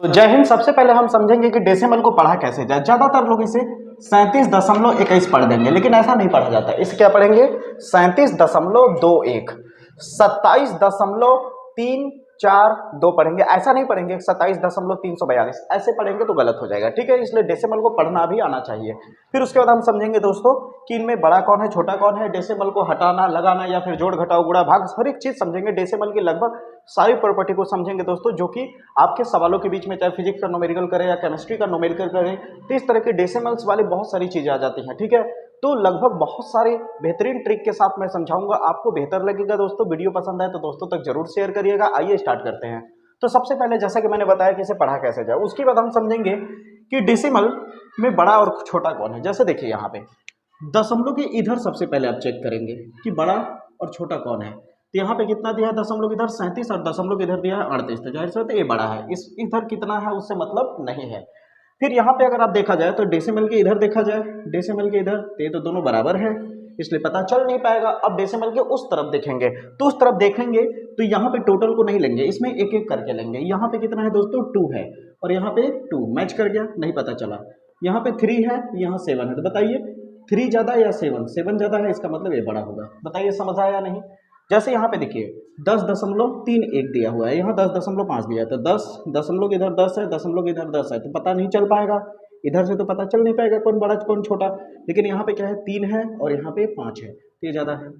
तो जय हिंद। सबसे पहले हम समझेंगे कि डेसिमल को पढ़ा कैसे जाए। ज्यादातर लोग इसे 37.21 पढ़ देंगे, लेकिन ऐसा नहीं पढ़ा जाता। इसे क्या पढ़ेंगे? 37.21, 27.342 पढ़ेंगे। ऐसा नहीं पढ़ेंगे 27.342, ऐसे पढ़ेंगे तो गलत हो जाएगा, ठीक है। इसलिए डेसिमल को पढ़ना भी आना चाहिए। फिर उसके बाद हम समझेंगे दोस्तों कि इनमें बड़ा कौन है, छोटा कौन है, डेसिमल को हटाना, लगाना या फिर जोड़ घटाओ गुणा भाग, हर एक चीज समझेंगे। डेसिमल की लगभग सारी प्रॉपर्टी को समझेंगे दोस्तों, जो कि आपके सवालों के बीच में चाहे फिजिक्स का न्यूमेरिकल करें या केमिस्ट्री का न्यूमेरिकल करें, तो इस तरह के डेसिमल्स वाली बहुत सारी चीजें आ जाती हैं, ठीक है। तो लगभग बहुत सारे बेहतरीन ट्रिक के साथ मैं समझाऊंगा, आपको बेहतर लगेगा दोस्तों। वीडियो पसंद आए तो दोस्तों तक जरूर शेयर करिएगा। आइए स्टार्ट करते हैं। तो सबसे पहले जैसा कि मैंने बताया कि इसे पढ़ा कैसे जाए, उसके बाद हम समझेंगे कि डेसिमल में बड़ा और छोटा कौन है। जैसे देखिए यहाँ पे दशमलव के इधर सबसे पहले आप चेक करेंगे कि बड़ा और छोटा कौन है। तो यहाँ पे कितना दिया है दशमलव इधर 37 और दशमलव इधर दिया है 38, तो जाहिर सी बात है ये बड़ा है। इस इधर कितना है उससे मतलब नहीं है। फिर यहाँ पे अगर आप देखा जाए तो डेसिमल के इधर देखा जाए, डेसिमल के इधर, तो ये तो दोनों बराबर है, इसलिए पता चल नहीं पाएगा। अब डेसिमल के उस तरफ देखेंगे, तो उस तरफ देखेंगे तो यहाँ पे टोटल को नहीं लेंगे, इसमें एक एक करके लेंगे। यहाँ पे कितना है दोस्तों 2 है, और यहाँ पे 2 मैच कर गया, नहीं पता चला। यहाँ पे 3 है, यहाँ 7 है, तो बताइए 3 ज्यादा या 7? 7 ज्यादा है, इसका मतलब ये बड़ा होगा। बताइए समझ आया या नहीं? जैसे यहाँ पे देखिए 10.31 दिया हुआ है, यहाँ 10.5 दिया है, तो 10 दशमलव इधर 10 है, दशमलव इधर 10 है, तो पता नहीं चल पाएगा। इधर से तो पता चल नहीं पाएगा कौन बड़ा कौन छोटा। लेकिन यहाँ पे क्या है 3 है और यहाँ पे 5 है, तो ये ज्यादा है,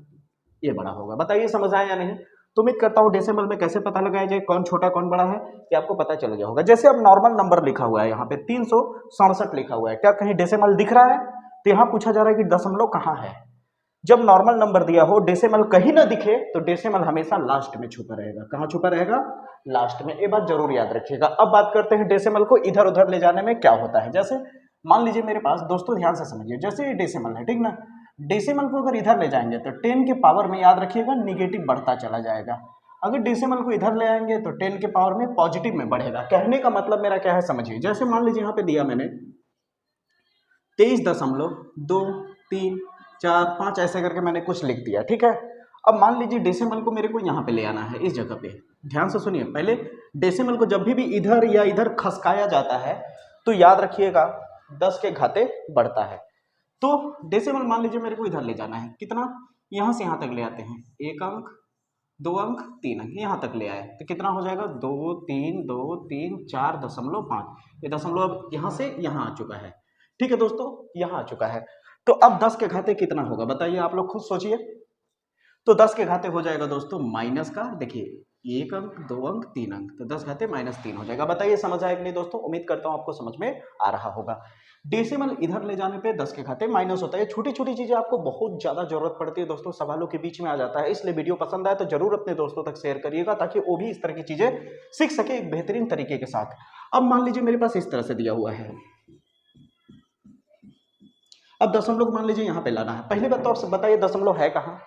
ये बड़ा होगा। बताइए समझ आया या नहीं? तो उम्मीद करता हूँ डेसिमल में कैसे पता लगाया जाए कौन छोटा कौन बड़ा है, कि आपको पता चल गया होगा। जैसे अब नॉर्मल नंबर लिखा हुआ है, यहाँ पे 367 लिखा हुआ है, क्या कहीं डेसिमल दिख रहा है? तो यहाँ पूछा जा रहा है कि दशमलव कहाँ है। जब नॉर्मल नंबर दिया हो, डेसिमल कहीं ना दिखे, तो डेसिमल हमेशा लास्ट में छुपा रहेगा। कहाँ छुपा रहेगा? लास्ट में। ये बात जरूर याद रखिएगा। अब बात करते हैं डेसिमल को इधर उधर ले जाने में क्या होता है। जैसे मान लीजिए मेरे पास, दोस्तों ध्यान से समझिए, जैसे ये डेसिमल है, ठीक ना। डेसिमल को अगर इधर ले जाएंगे तो 10 के पावर में, याद रखिएगा, निगेटिव बढ़ता चला जाएगा। अगर डेसिमल को इधर ले आएंगे तो 10 के पावर में पॉजिटिव में बढ़ेगा। कहने का मतलब मेरा क्या है समझिए। जैसे मान लीजिए यहाँ पे दिया मैंने 23.234 ऐसे करके मैंने कुछ लिख दिया, ठीक है। अब मान लीजिए डेसिमल को मेरे को यहाँ पे ले आना है, इस जगह पे। ध्यान से सुनिए, पहले डेसिमल को जब भी इधर या इधर खसकाया जाता है तो याद रखिएगा 10 के घाते बढ़ता है। तो डेसिमल मान लीजिए मेरे को इधर ले जाना है, कितना? यहाँ से यहाँ तक ले आते हैं, 1 अंक 2 अंक 3 अंक, यहाँ तक ले आए तो कितना हो जाएगा? 2 3 2 3 4.5। ये दशमलव अब यहाँ से यहाँ आ चुका है, ठीक है दोस्तों, यहाँ आ चुका है। तो अब 10 के घाते कितना होगा बताइए, आप लोग खुद सोचिए। तो 10 के घाते हो जाएगा दोस्तों माइनस का, देखिए 1 अंक 2 अंक 3 अंक, तो 10 घाते -3 हो जाएगा। बताइए समझ आया कि नहीं दोस्तों? उम्मीद करता हूँ आपको समझ में आ रहा होगा। डेसिमल इधर ले जाने पे 10 के घाते माइनस होता है। छोटी छोटी चीजें आपको बहुत ज्यादा जरूरत पड़ती है दोस्तों, सवालों के बीच में आ जाता है। इसलिए वीडियो पसंद आए तो जरूर अपने दोस्तों तक शेयर करिएगा, ताकि वो भी इस तरह की चीजें सीख सके एक बेहतरीन तरीके के साथ। अब मान लीजिए मेरे पास इस तरह से दिया हुआ है, अब दशमलव मान लीजिए यहाँ पे लाना है। पहली बात तो आप बताइए दशमलव है कहाँ?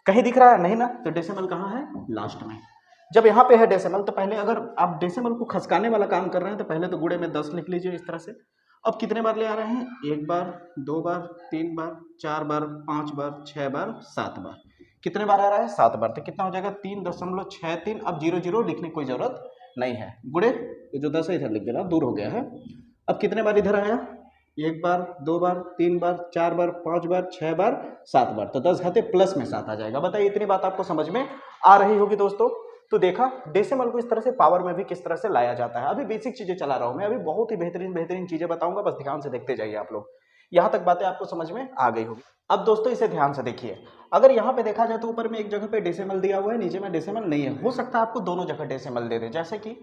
कहीं दिख रहा है? नहीं ना। तो डेसिमल कहाँ है? लास्ट में। जब यहाँ पे है डेसिमल, तो पहले अगर आप डेसिमल को खसकाने वाला काम कर रहे हैं तो पहले तो गुणे में 10 लिख लीजिए इस तरह से। अब कितने बार ले आ रहे हैं? 1 बार, 2 बार, 3 बार, 4 बार, 5 बार, 6 बार, 7 बार। कितने बार आ रहा है? 7 बार। तो कितना हो जाएगा? 3.63। अब 0 0 लिखने की कोई जरूरत नहीं है, गुणे ये जो 10 है इधर लिख देना, दूर हो गया है। अब कितने बार इधर आया? 1 बार, 2 बार, 3 बार, 4 बार, 5 बार, 6 बार, 7 बार, तो 10 घाते प्लस में 7 आ जाएगा। बताइए इतनी बात आपको समझ में आ रही होगी दोस्तों। तो देखा डेसिमल को इस तरह से पावर में भी किस तरह से लाया जाता है। अभी बेसिक चीजें चला रहा हूं मैं, अभी बहुत ही बेहतरीन बेहतरीन चीजें बताऊंगा, बस ध्यान से देखते जाइए आप लोग। यहां तक बातें आपको समझ में आ गई होगी। अब दोस्तों इसे ध्यान से देखिए, अगर यहाँ पे देखा जाए तो ऊपर में एक जगह पे डेसिमल दिया हुआ है, नीचे में डेसिमल नहीं है। हो सकता है आपको दोनों जगह डेसिमल दे दे, जैसे कि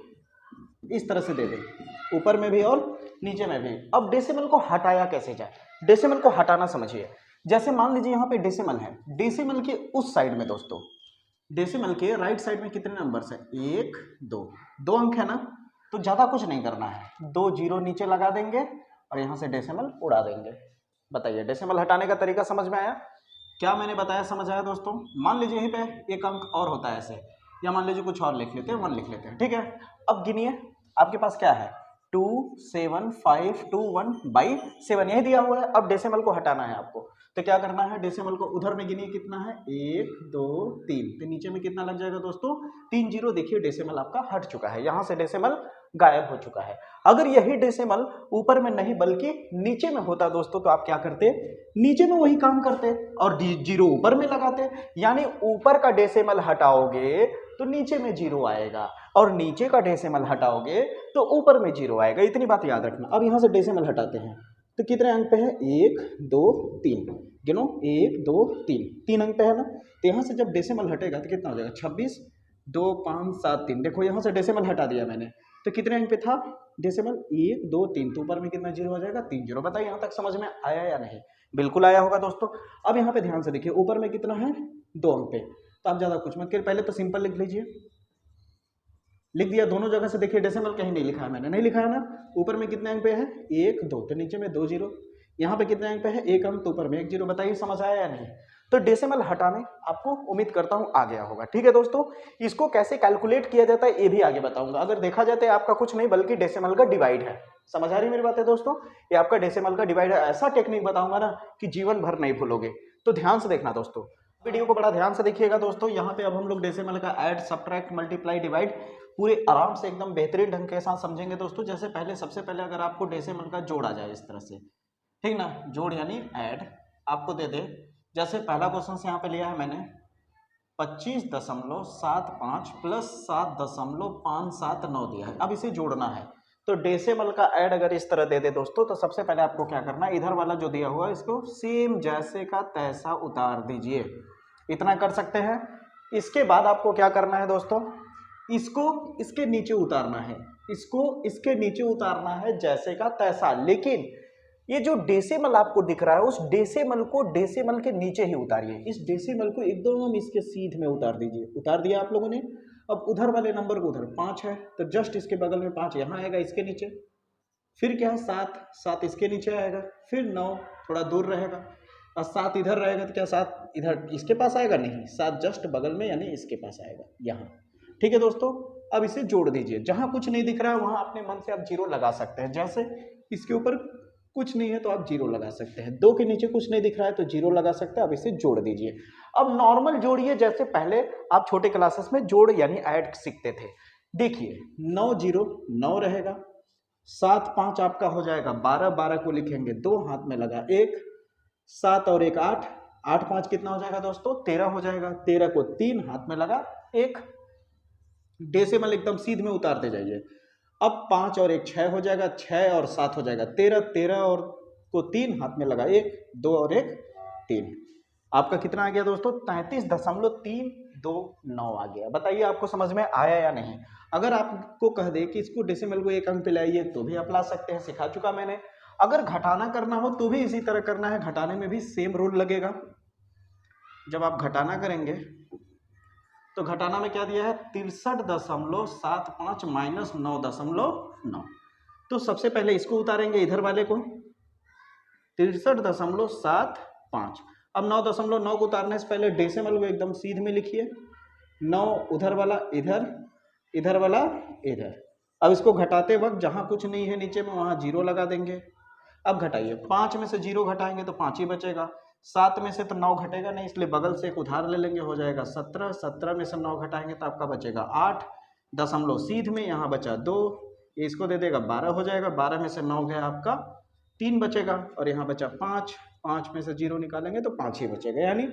इस तरह से दे दे, ऊपर में भी और नीचे में भी। अब डेसिमल को हटाया कैसे जाए? डेसिमल को हटाना समझिए। जैसे मान लीजिए यहाँ पे डेसिमल है, डेसिमल के उस साइड में दोस्तों, डेसिमल के राइट साइड में कितने नंबर्स है? 1 2 अंक है ना। तो ज्यादा कुछ नहीं करना है, 2 0 नीचे लगा देंगे और यहाँ से डेसिमल उड़ा देंगे। बताइए डेसिमल हटाने का तरीका समझ में आया? क्या मैंने बताया समझ आया दोस्तों? मान लीजिए यहीं पे एक अंक और होता है ऐसे, या मान लीजिए कुछ और लिख लेते हैं, 1 लिख लेते हैं, ठीक है। अब गिनिए, आपके पास क्या है? 2 7 5 2 1 बाई 7 यही दिया हुआ है। अब डेसिमल को हटाना है आपको, तो क्या करना है? डेसिमल को उधर में गिनिए, कितना है? 1 2 3, तो नीचे में कितना लग जाएगा दोस्तों? 3 0। देखिए डेसिमल आपका हट चुका है, यहाँ से डेसिमल गायब हो चुका है। अगर यही डेसिमल ऊपर में नहीं बल्कि नीचे में होता दोस्तों तो आप क्या करते, नीचे में वही काम करते और जीरो ऊपर में लगाते। यानी ऊपर का डेसिमल हटाओगे तो नीचे में जीरो आएगा और नीचे का डेसिमल हटाओगे तो ऊपर में जीरो आएगा। इतनी बात याद रखना। अब यहाँ से डेसिमल हटाते हैं तो कितने अंक पे है, 1 2 3, गिनो 1 2 3, 3 अंक पे है ना। तो यहाँ से जब डेसिमल हटेगा तो कितना हो जाएगा, 26 2 5 7 3। देखो यहाँ से डेसिमल हटा दिया मैंने तो कितने अंक पे था डेसिमल, 1 2 3, तो ऊपर में कितना जीरो हो जाएगा, 3 जीरो। बताइए यहाँ तक समझ में आया या नहीं, बिल्कुल आया होगा दोस्तों। अब यहाँ पे ध्यान से देखिए ऊपर में कितना है, 2 अंक पे। तो आप ज्यादा कुछ मत करिए, पहले तो सिंपल लिख लीजिए। लिख दिया दोनों जगह से, देखिए डेसिमल कहीं नहीं लिखा है मैंने, नहीं लिखा है ना। ऊपर में कितने अंक पे है, 1 2, तो नीचे में 2 जीरो। यहाँ पे कितने अंक पे है, 1 अंक, तो ऊपर में 1 जीरो। बताइए समझ आया या नहीं। तो डेसिमल हटाने आपको उम्मीद करता हूं आ गया होगा। ठीक है दोस्तों, इसको कैसे कैलकुलेट किया जाता है ये भी आगे बताऊंगा। अगर देखा जाए तो आपका कुछ नहीं बल्कि डेसिमल का डिवाइड है। समझ आ रही मेरी बात है दोस्तों, ये आपका डेसिमल का डिवाइड है। ऐसा टेक्निक बताऊंगा ना कि जीवन भर नहीं भूलोगे। तो ध्यान से देखना दोस्तों, वीडियो को बड़ा ध्यान से देखिएगा दोस्तों। यहाँ पे अब हम लोग डेसिमल का ऐड, सब्ट्रैक्ट, मल्टीप्लाई, डिवाइड पूरे आराम से एकदम बेहतरीन ढंग के साथ समझेंगे दोस्तों। जैसे पहले सबसे पहले अगर आपको डेसिमल का जोड़ आ जाए इस तरह से, ठीक ना, जोड़ यानी ऐड आपको दे दे। जैसे पहला क्वेश्चन से यहाँ पे लिया है मैंने 25.75 प्लस 7.579 दिया है। अब इसे जोड़ना है तो डेसिमल का ऐड अगर इस तरह दे दे दोस्तों तो सबसे पहले आपको क्या करना है, इधर वाला जो दिया हुआ है इसको सेम जैसे का तैसा उतार दीजिए। इतना कर सकते हैं। इसके बाद आपको क्या करना है दोस्तों, इसको इसके नीचे उतारना है, इसको इसके नीचे उतारना है जैसे का तैसा। लेकिन ये जो डेसिमल आपको दिख रहा है उस डेसिमल को डेसिमल के नीचे ही उतारिए। इस डेसिमल को एकदम इसके सीध में उतार दीजिए। उतार दिया आप लोगों ने। अब उधर वाले नंबर को, उधर 5 है तो जस्ट इसके बगल में 5 यहाँ आएगा इसके नीचे। फिर क्या है 7, 7 इसके नीचे आएगा। फिर 9 थोड़ा दूर रहेगा और 7 इधर रहेगा तो क्या 7 इधर इसके पास आएगा, नहीं 7 जस्ट बगल में यानी इसके पास आएगा यहाँ। ठीक है दोस्तों, अब इसे जोड़ दीजिए। जहाँ कुछ नहीं दिख रहा है वहाँ अपने मन से आप जीरो लगा सकते हैं। जैसे इसके ऊपर कुछ नहीं है तो आप जीरो लगा सकते हैं, 2 के नीचे कुछ नहीं दिख रहा है तो जीरो लगा सकते हैं। अब इसे जोड़ दीजिए। अब नॉर्मल जोड़िए जैसे पहले आप छोटे क्लासेस में जोड़ यानी ऐड सीखते थे। देखिए 9 0 9 रहेगा, 7 5 आपका हो जाएगा 12, 12 को लिखेंगे 2 हाथ में लगा 1, 7 और 1 8, 8 5 कितना हो जाएगा दोस्तों 13 हो जाएगा, 13 को 3 हाथ में लगा 1। डेसिमल एकदम सीध में उतारते जाइए। अब 5 और 1 6 हो जाएगा, 6 और 7 हो जाएगा 13, 13 और को 3 हाथ में लगा 1, 2 और 1 3। आपका कितना आ गया दोस्तों 33.329 आ गया। बताइए आपको समझ में आया या नहीं। अगर आपको कह दे कि इसको डेसिमल को 1 अंक पे लाइए तो भी आप ला सकते हैं, सिखा चुका मैंने। अगर घटाना करना हो तो भी इसी तरह करना है, घटाने में भी सेम रूल लगेगा। जब आप घटाना करेंगे तो घटाना में क्या दिया है 63.75 माइनस 9.9। तो सबसे पहले इसको उतारेंगे इधर वाले को 63.75। अब 9.9 को उतारने से पहले डेसिमल को एकदम सीध में लिखिए। 9 उधर वाला इधर, इधर वाला इधर। अब इसको घटाते वक्त जहां कुछ नहीं है नीचे में वहां जीरो लगा देंगे। अब घटाइए, 5 में से 0 घटाएंगे तो 5 ही बचेगा। 7 में से तो 9 घटेगा नहीं, इसलिए बगल से एक उधार ले लेंगे, हो जाएगा 17। 17 में से 9 घटाएंगे तो आपका बचेगा 8, दशमलव सीध में यहाँ बचा 2, इसको दे देगा 12 हो जाएगा। 12 में से 9 गया आपका 3 बचेगा और यहाँ बचा 5, 5 में से 0 निकालेंगे तो 5 ही बचेगा, यानी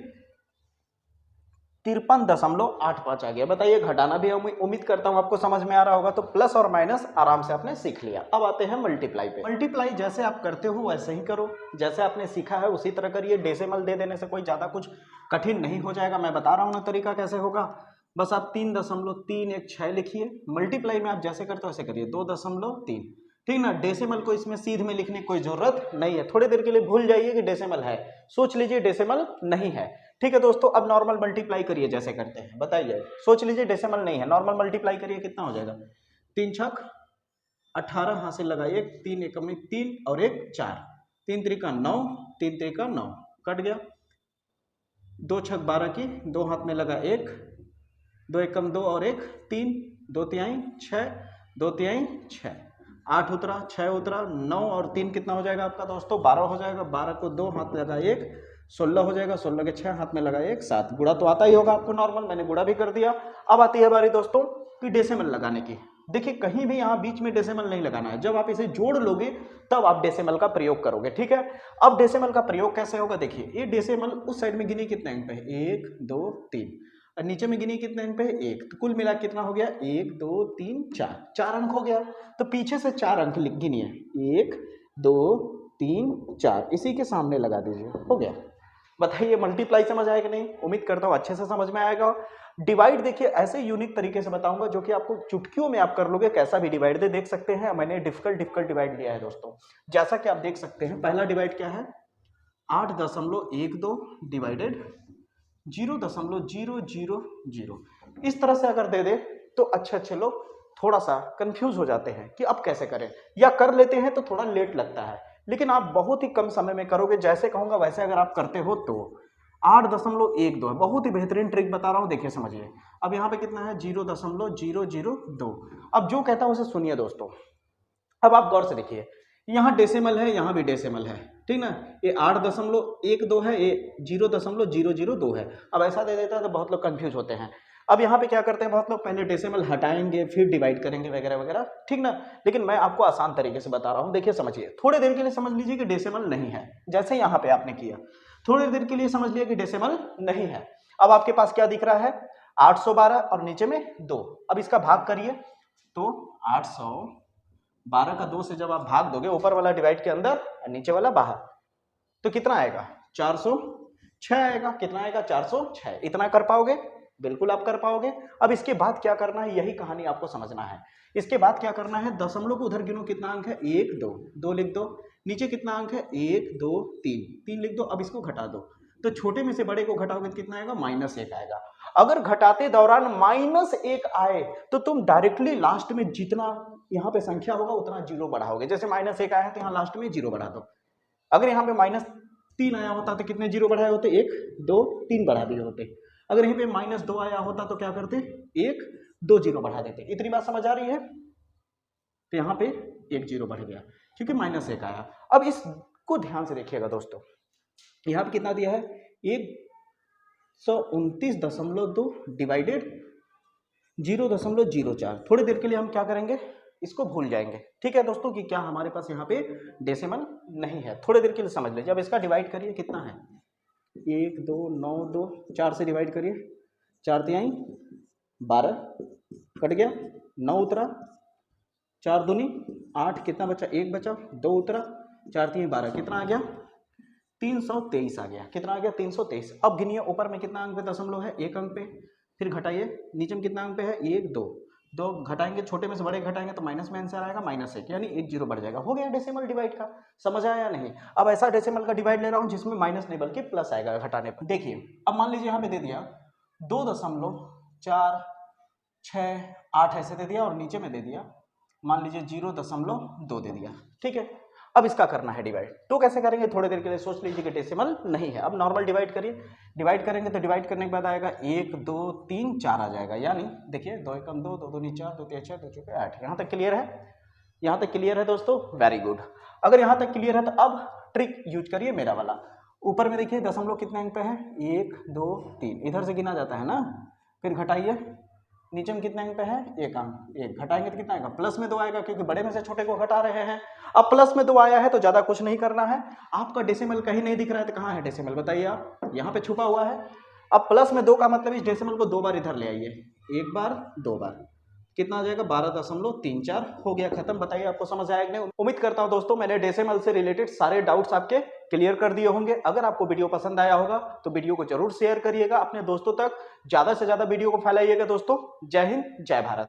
53.85 आ गया। बताइए घटाना भी उम्मीद करता हूं आपको समझ में आ रहा होगा। तो प्लस और माइनस आराम से आपने सीख लिया। अब आते हैं मल्टीप्लाई पे। मल्टीप्लाई जैसे आप करते हो वैसे ही करो, जैसे आपने सीखा है उसी तरह करिए। डेसिमल दे देने से कोई ज्यादा कुछ कठिन नहीं हो जाएगा। मैं बता रहा हूँ ना तरीका कैसे होगा। बस आप 3.316 लिखिए। मल्टीप्लाई में आप जैसे करते हो वैसे करिए 2.3, ठीक ना। डेसिमल को इसमें सीध में लिखने की कोई जरूरत नहीं है। थोड़ी देर के लिए भूल जाइए कि डेसिमल है, सोच लीजिए डेसिमल नहीं है। ठीक है दोस्तों, अब नॉर्मल मल्टीप्लाई करिए जैसे करते हैं। बताइए, सोच लीजिए डेसिमल नहीं है, नॉर्मल मल्टीप्लाई करिए, कितना हो जाएगा 3 छक 18, हाथ से लगाइए 3 एकम 3 और 1 4, 3 त्रिका 9, 3 त्रिका 9 कट गया। 2 छक 12 की, 2 हाथ में लगा 1, 2 एकम 2 और 1 3, 2 तिहाई 6, 2 तिहाई 6, 8 उतरा 6 उतरा, 9 और 3 कितना हो जाएगा आपका दोस्तों 12 हो जाएगा। 12 को 2 हाथ में लगा 1, 16 हो जाएगा। 16 के 6 हाथ में लगा 1 7। गुणा तो आता ही होगा आपको नॉर्मल, मैंने गुणा भी कर दिया। अब आती है बारी दोस्तों कि डेसिमल लगाने की। देखिए कहीं भी यहाँ बीच में डेसिमल नहीं लगाना है, जब आप इसे जोड़ लोगे तब आप डेसिमल का प्रयोग करोगे, ठीक है। अब डेसिमल का प्रयोग कैसे होगा, देखिए ये डेसिमल उस साइड में गिनी कितने अंक पे है, 1 2 3, और नीचे में गिनी कितने अंक पे है, 1, तो कुल मिला कितना हो गया, 1 2 3 4, 4 अंक हो गया। तो पीछे से 4 अंक गिनिए, 1 2 3 4, इसी के सामने लगा दीजिए, हो गया। बताइए मल्टीप्लाई समझ आएगा नहीं, उम्मीद करता हूँ अच्छे से समझ में आएगा। डिवाइड देखिए ऐसे यूनिक तरीके से बताऊंगा जो कि आपको चुटकियों में आप कर लोगे, कैसा भी डिवाइड दे देख सकते हैं। मैंने डिफिकल्ट डिवाइड लिया है दोस्तों, जैसा कि आप देख सकते हैं। पहला डिवाइड क्या है, 8.12 डिवाइडेड 0.000। इस तरह से अगर दे दे तो अच्छे लोग थोड़ा सा कंफ्यूज हो जाते हैं कि अब कैसे करें, या कर लेते हैं तो थोड़ा लेट लगता है, लेकिन आप बहुत ही कम समय में करोगे। जैसे कहूंगा वैसे अगर आप करते हो तो 8.12 है, बहुत ही बेहतरीन ट्रिक बता रहा हूं, देखिए समझिए। अब यहाँ पे कितना है, 0.002। अब जो कहता हूं उसे सुनिए दोस्तों। अब आप गौर से देखिए, यहाँ डेसिमल है, यहाँ भी डेसिमल है, ठीक ना। ये 8.12 है, ये 0.002 है। अब ऐसा दे देता है तो बहुत लोग कंफ्यूज होते हैं। अब यहाँ पे क्या करते हैं बहुत लोग, पहले डेसिमल हटाएंगे फिर डिवाइड करेंगे वगैरह वगैरह, ठीक ना। लेकिन मैं आपको आसान तरीके से बता रहा हूँ, देखिए समझिए। थोड़ी देर के लिए समझ लीजिए कि डेसिमल नहीं है, जैसे यहाँ पे आपने किया, थोड़ी देर के लिए समझ लिया कि डेसिमल नहीं है। अब आपके पास क्या दिख रहा है, 812 और नीचे में 2। अब इसका भाग करिए तो 812 का 2 से जब आप भाग दोगे, ऊपर वाला डिवाइड के अंदर और नीचे वाला बाहर, तो कितना आएगा, 406 आएगा। कितना आएगा, 406। इतना कर पाओगे, बिल्कुल आप कर पाओगे। अब इसके बाद क्या करना है, यही कहानी आपको समझना है। इसके बाद क्या करना है, दशमलव को उधर गिनो, कितना अंक है, 1 2, 2 लिख दो। नीचे कितना अंक है, 1 2 3, 3 लिख दो। अब इसको घटा दो, तो छोटे में से बड़े को घटाओगे तो कितना आएगा, -1 आएगा। अगर घटाते दौरान -1 आए तो तुम डायरेक्टली लास्ट में जितना यहाँ पे संख्या होगा उतना जीरो बढ़ाओगे। जैसे -1 आया है तो यहाँ लास्ट में जीरो बढ़ा दो। अगर यहाँ पे -3 आया होता तो कितने जीरो बढ़ाए होते, 1 2 3 बढ़ा दिए होते। अगर यहीं पे -2 आया होता तो क्या करते, 1 2 जीरो बढ़ा देते। इतनी बात समझ आ रही है। तो यहाँ पे 1 जीरो बढ़ गया क्योंकि -1 आया। अब इसको ध्यान से देखिएगा दोस्तों, यहाँ पे कितना दिया है, 129.2 डिवाइडेड 0.04। थोड़ी देर के लिए हम क्या करेंगे, इसको भूल जाएंगे, ठीक है दोस्तों, कि क्या हमारे पास यहाँ पे डेसिमल नहीं है। थोड़ी देर के लिए समझ लीजिए। अब इसका डिवाइड करिए, कितना है, 1 2 9 2, 4 से डिवाइड करिए, 4 तिहाई 12, कट गया, 9 उतरा, 4 दूनी 8, कितना बचा, 1 बचा, 2 उतरा, 4 तिहाई 12, कितना आ गया, 323 आ गया। कितना आ गया, 323। अब गिनिए, ऊपर में कितना अंक पे दशमलव है, 1 अंक पे, फिर घटाइए, नीचे में कितना अंक पे है, 1 2, 2 घटाएंगे, छोटे में से बड़े घटाएंगे तो माइनस में आंसर आएगा, -1, यानी 1 जीरो बढ़ जाएगा। हो गया डेसिमल डिवाइड का। समझ आया या नहीं। अब ऐसा डेसिमल का डिवाइड ले रहा हूँ जिसमें माइनस नहीं बल्कि प्लस आएगा घटाने पर। देखिए अब मान लीजिए यहाँ पे दे दिया 2.468 ऐसे दे दिया, और नीचे में दे दिया मान लीजिए 0.2 दे दिया, ठीक है। अब इसका करना है डिवाइड, तो कैसे करेंगे, थोड़ी देर के लिए सोच लीजिए कि डेसिमल नहीं है। अब नॉर्मल डिवाइड करिए, डिवाइड करेंगे तो डिवाइड करने के बाद आएगा 1 2 3 4 आ जाएगा। यानी देखिए 2 एकम 2, 2 दूनी 4, 2 तिया 6, 2 चौके 8। यहाँ तक क्लियर है, यहाँ तक क्लियर है दोस्तों, वेरी गुड। अगर यहाँ तक क्लियर है तो अब ट्रिक यूज करिए मेरा वाला। ऊपर में देखिए दशमलव कितने अंक पे है, 1 2 3, इधर से गिना जाता है ना, फिर घटाइए, नीचे में कितने अंक पे है, 1 अंक, 1 घटाएंगे तो कितना आएगा, प्लस में 2 आएगा, क्योंकि बड़े में से छोटे को घटा रहे हैं। अब प्लस में 2 आया है तो ज्यादा कुछ नहीं करना है। आपका डेसिमल कहीं नहीं दिख रहा है तो कहाँ है डेसिमल, बताइए आप, यहाँ पे छुपा हुआ है। अब प्लस में 2 का मतलब इस डेसिमल को 2 बार इधर ले आइए, 1 बार 2 बार, कितना आ जाएगा, 12.34 हो गया, खत्म। बताइए आपको समझ आया कि नहीं। उम्मीद करता हूं दोस्तों मैंने डेसिमल से रिलेटेड सारे डाउट्स आपके क्लियर कर दिए होंगे। अगर आपको वीडियो पसंद आया होगा तो वीडियो को जरूर शेयर करिएगा अपने दोस्तों तक, ज्यादा से ज्यादा वीडियो को फैलाइएगा दोस्तों। जय हिंद, जय भारत।